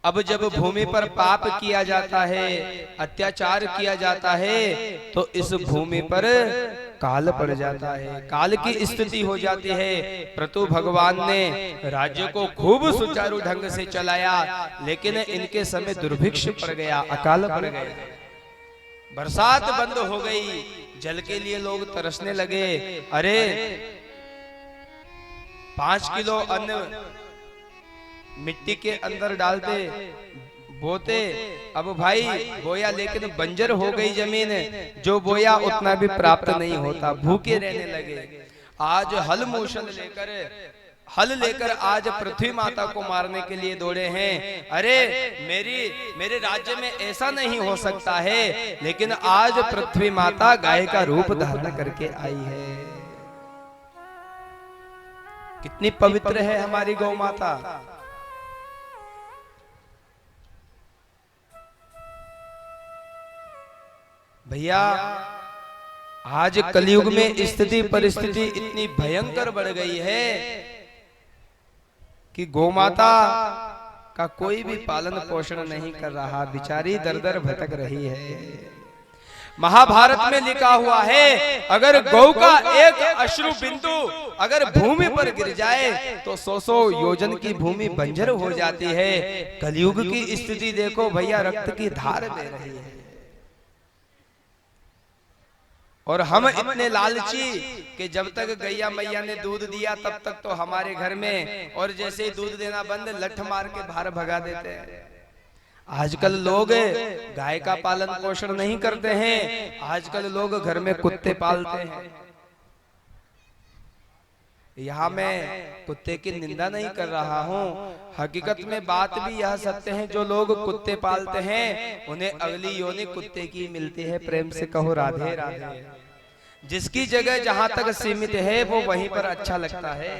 अब जब भूमि पर पाप किया जाता है, अत्याचार किया जाता है, तो इस भूमि पर काल पड़ जाता है, काल की स्थिति हो जाती है। प्रतु भगवान ने राज्य को खूब सुचारू ढंग से चलाया, लेकिन इनके समय दुर्भिक्ष पड़ गया, अकाल पड़ गया, बरसात बंद हो गई, जल के लिए लोग तरसने लगे। अरे 5 किलो अन्न मिट्टी के अंदर डालते, बोते, अब भाई बोया, लेकिन बंजर हो गई जमीन, जो बोया उतना भी प्राप्त नहीं होता, भूखे रहने लगे। आज हल लेकर आज पृथ्वी माता को मारने के लिए दौड़े हैं। अरे मेरे राज्य में ऐसा नहीं हो सकता है, लेकिन आज पृथ्वी माता गाय का रूप धारण करके आई है। कितनी पवित्र है हमारी गौ माता। भैया आज कलयुग में स्थिति परिस्थिति इतनी भयंकर बढ़ गई है कि गोमाता का कोई भी पालन पोषण नहीं कर रहा, बेचारी दर दर भटक रही है। महाभारत में लिखा हुआ है, अगर गौ का एक अश्रु बिंदु अगर भूमि पर गिर जाए तो 100 योजन की भूमि बंजर हो जाती है। कलयुग की स्थिति देखो भैया, रक्त की धार बह रही है। और हम इतने लालची कि जब तक गैया मैया ने दूध दिया तब तक तो हमारे घर में, और जैसे ही दूध देना बंद लठ मार के बाहर भगा देते हैं। आजकल लोग गाय का पालन पोषण नहीं करते हैं, आजकल लोग घर में कुत्ते पालते हैं। यहाँ मैं कुत्ते की निंदा नहीं कर रहा हूँ, हकीकत में बात भी यह सत्य है, जो लोग कुत्ते पालते हैं उन्हें अगली योनि कुत्ते की मिलती है। प्रेम से कहो राधे राधे। जिसकी जगह जहां तक सीमित है वो वहीं पर अच्छा लगता है।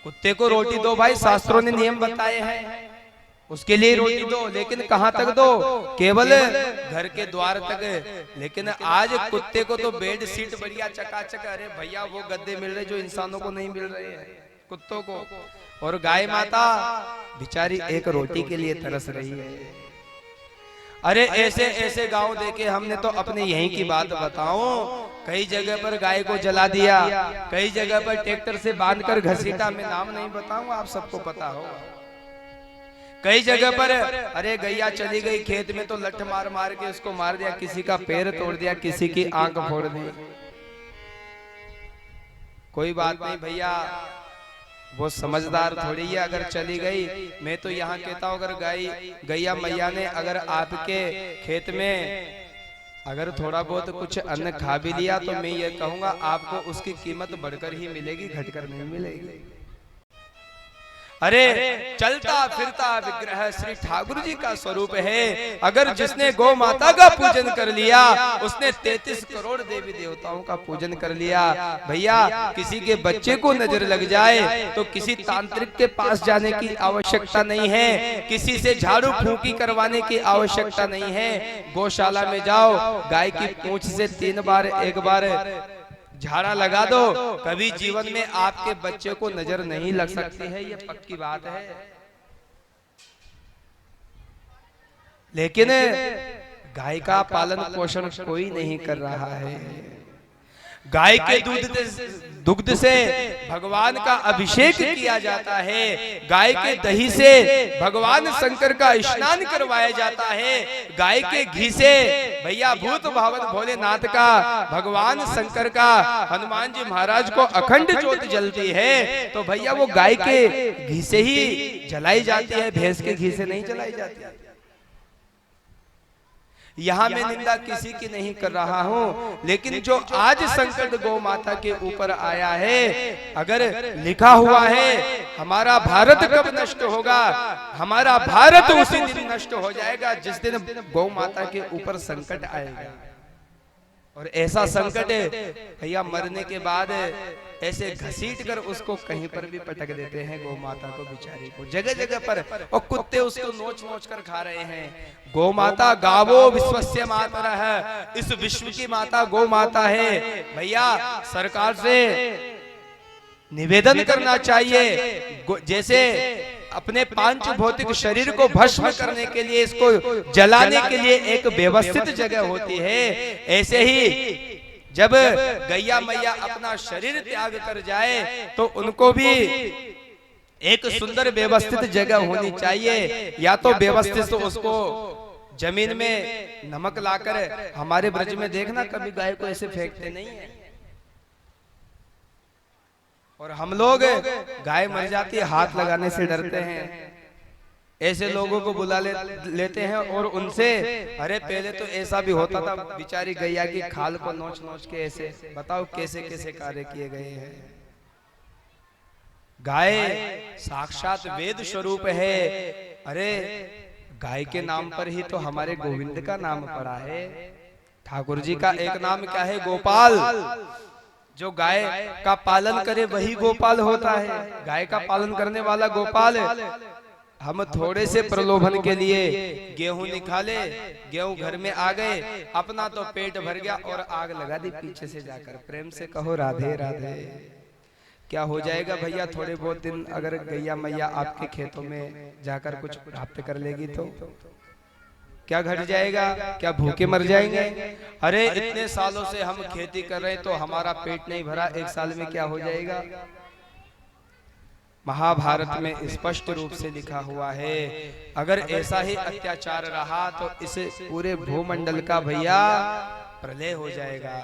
कुत्ते को रोटी दो भाई, शास्त्रों ने नियम बताए हैं, उसके लिए रोटी दो, लेकिन कहां तक दो? केवल घर के द्वार तक। लेकिन आज कुत्ते को तो बेड सीट बढ़िया चकाचक, अरे भैया वो गद्दे मिल रहे जो इंसानों को नहीं मिल रहे हैं, कुत्तों को। और गाय माता बेचारी एक रोटी के लिए तरस रही है। अरे ऐसे ऐसे गांव देखे हमने, तो अपने यहीं की बात बताऊं, कई जगह पर गाय को जला दिया, कई जगह पर ट्रैक्टर से बांधकर घसीटा, मैं नाम नहीं बताऊंगा, आप सबको पता होगा। कई जगह पर अरे गैया चली गई खेत में तो लठ मार मार के उसको मार दिया, किसी का पैर तोड़ दिया, किसी की आंख फोड़ दी। कोई बात नहीं भैया, वो समझदार थोड़ी है, अगर चली गई। मैं तो यहाँ कहता हूँ, अगर गैया मैया ने अगर आपके खेत में अगर थोड़ा बहुत कुछ अन्न खा भी लिया, तो मैं ये कहूंगा आपको उसकी कीमत बढ़कर ही मिलेगी, घटकर नहीं मिलेगी। अरे चलता फिरता विग्रह श्री ठाकुर जी का स्वरूप है। अगर जिसने गौ माता का पूजन कर लिया, उसने 33 करोड़ देवी देवताओं का पूजन कर लिया। भैया किसी के बच्चे को नजर लग जाए तो किसी तांत्रिक के पास जाने की आवश्यकता नहीं है, किसी से झाड़ू फूंकी करवाने की आवश्यकता नहीं है। गौशाला में जाओ, गाय की पूंछ से 3 बार 1 बार झाड़ा लगा दो, कभी जीवन में आपके बच्चे को नजर नहीं लग सकती है, ये पक्की बात है। लेकिन गाय का पालन पोषण कोई नहीं कर रहा है। गाय के दुग्ध से भगवान का अभिषेक किया जाता है, गाय के दही से भगवान शंकर का स्नान करवाया जाता है, गाय के घी से भैया भूत भावन भोलेनाथ का, भगवान शंकर का, हनुमान जी महाराज को अखंड ज्योत जलती है, तो भैया वो गाय के घी से ही जलाई जाती है, भैंस के घी से नहीं जलाई जाती है। यहाँ मैं निंदा किसी की नहीं कर रहा हूँ, लेकिन जो आज संकट गौ माता के ऊपर आया है, अगर लिखा हुआ है हमारा भारत कब नष्ट होगा, हमारा भारत उसी दिन नष्ट हो जाएगा जिस दिन गौ माता के ऊपर संकट आएगा। और ऐसा संकट भैया मरने के बाद ऐसे घसीट कर उसको कहीं पर भी पटक देते हैं गौ माता को, बेचारी को, जगह जगह पर, और कुत्ते उसको नोच नोच कर खा रहे हैं। गौ माता गावो विश्वस्य मातरः है, इस विश्व की माता गौ माता है। भैया सरकार से निवेदन करना चाहिए। जैसे अपने पांच भौतिक शरीर को भस्म करने के लिए, इसको जलाने के लिए एक व्यवस्थित जगह होती है, ऐसे ही जब गैया मैया अपना शरीर त्याग कर जाए तो उनको भी एक सुंदर व्यवस्थित जगह होनी चाहिए। या तो व्यवस्थित उसको जमीन में नमक लाकर, हमारे ब्रज में देखना कभी गाय को ऐसे फेंकते नहीं है, और हम लोग गाय मर जाती है हाथ लगाने से डरते हैं, ऐसे लोगों को बुला लेते हैं और उनसे, अरे पहले तो ऐसा भी होता था, बेचारी गैया की खाल को नोच नोच के ऐसे, बताओ कैसे कैसे कार्य किए गए हैं। गाय साक्षात वेद स्वरूप है। अरे गाय के नाम पर ही तो हमारे गोविंद का नाम पड़ा है। ठाकुर जी का एक नाम क्या है? गोपाल। जो गाय का पालन करे वही गोपाल होता है। गाय का पालन करने वाला गोपाल। हम थोड़े से प्रलोभन के लिए गेहूं निकाले, गेहूं घर में आ गए, अपना तो पेट भर गया और आग लगा दी पीछे से जाकर। प्रेम से कहो राधे राधे। क्या हो जाएगा भैया? थोड़े बहुत दिन अगर गैया मैया आपके खेतों में जाकर कुछ प्राप्त कर लेगी तो क्या घट जाएगा? क्या भूखे मर जाएंगे? अरे इतने सालों से हम खेती कर रहे हैं तो हमारा पेट नहीं भरा, एक साल में क्या हो जाएगा? महाभारत में स्पष्ट रूप से लिखा हुआ है, अगर ऐसा ही अत्याचार रहा तो इस पूरे भूमंडल का भैया प्रलय हो जाएगा।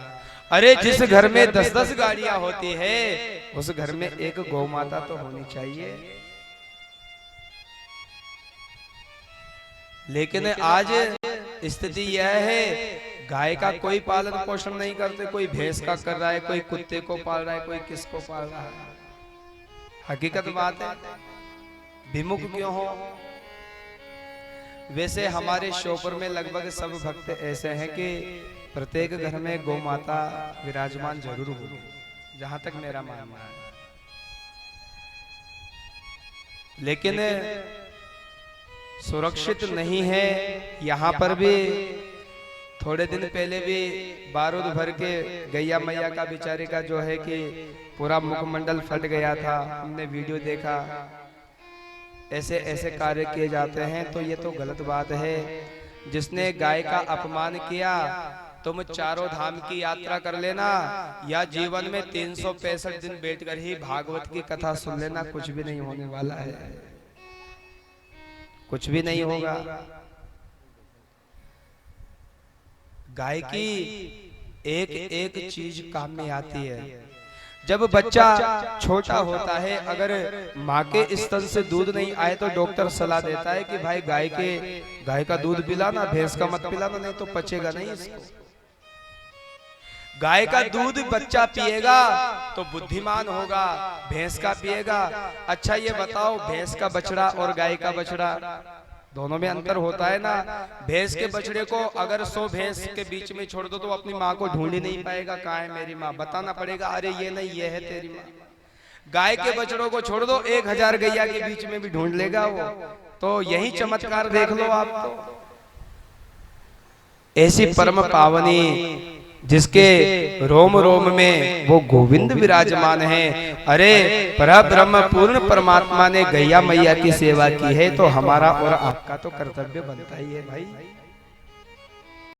अरे जिस घर में 10-10 गाड़ियां होती है उस घर में एक गौ माता तो होनी चाहिए। लेकिन आज स्थिति यह है, गाय का कोई पालन पोषण नहीं करते, कोई भैंस का कर रहा है, कोई कुत्ते को पाल रहा है, कोई किसको पाल रहा है। हकीकत बात है, विमुख क्यों हो? वैसे हमारे श्योपुर में लगभग सब भक्त ऐसे हैं कि प्रत्येक घर में गौ माता विराजमान जरूर होगी, जहां तक मेरा मानना है। लेकिन सुरक्षित नहीं है। यहाँ पर भी थोड़े दिन पहले भी बारूद भर के गैया मैया का बेचारे का जो है कि पूरा मुखमंडल फट गया था, हमने वीडियो देखा। ऐसे ऐसे कार्य किए जाते हैं तो ये तो गलत बात है। जिसने गाय का अपमान किया, तुम चारों धाम की यात्रा कर लेना या जीवन में 365 दिन बैठकर ही भागवत की कथा सुन लेना, कुछ भी नहीं होने वाला है, कुछ भी नहीं होगा। गाय की एक एक चीज काम में आती है। जब बच्चा छोटा होता है, अगर माँ के स्तन से दूध नहीं आए तो डॉक्टर सलाह देता है कि भाई गाय का दूध पिलाना, भैंस का मत पिलाना, नहीं तो पचेगा नहीं इसको। गाय का दूध बच्चा पिएगा तो बुद्धिमान होगा, भैंस का पिएगा। अच्छा ये बताओ, भैंस का बछड़ा और गाय का बछड़ा दोनों में अंतर होता है ना। भैंस के बछड़े को अगर 100 भैंस के बीच में छोड़ दो तो अपनी माँ को ढूंढ ही नहीं पाएगा, कहाँ है मेरी माँ, बताना पड़ेगा, अरे ये नहीं ये है तेरी माँ। गाय के बछड़ों को छोड़ दो, 1000 गैया के बीच में भी ढूंढ लेगा वो। तो यही चमत्कार देख लो आप। तो ऐसी परम पावनी जिसके रोम रोम में वो गोविंद विराजमान है। अरे परब्रह्म पूर्ण परमात्मा ने गैया मैया की सेवा की है, तो हमारा और आपका तो कर्तव्य बनता ही है भाई।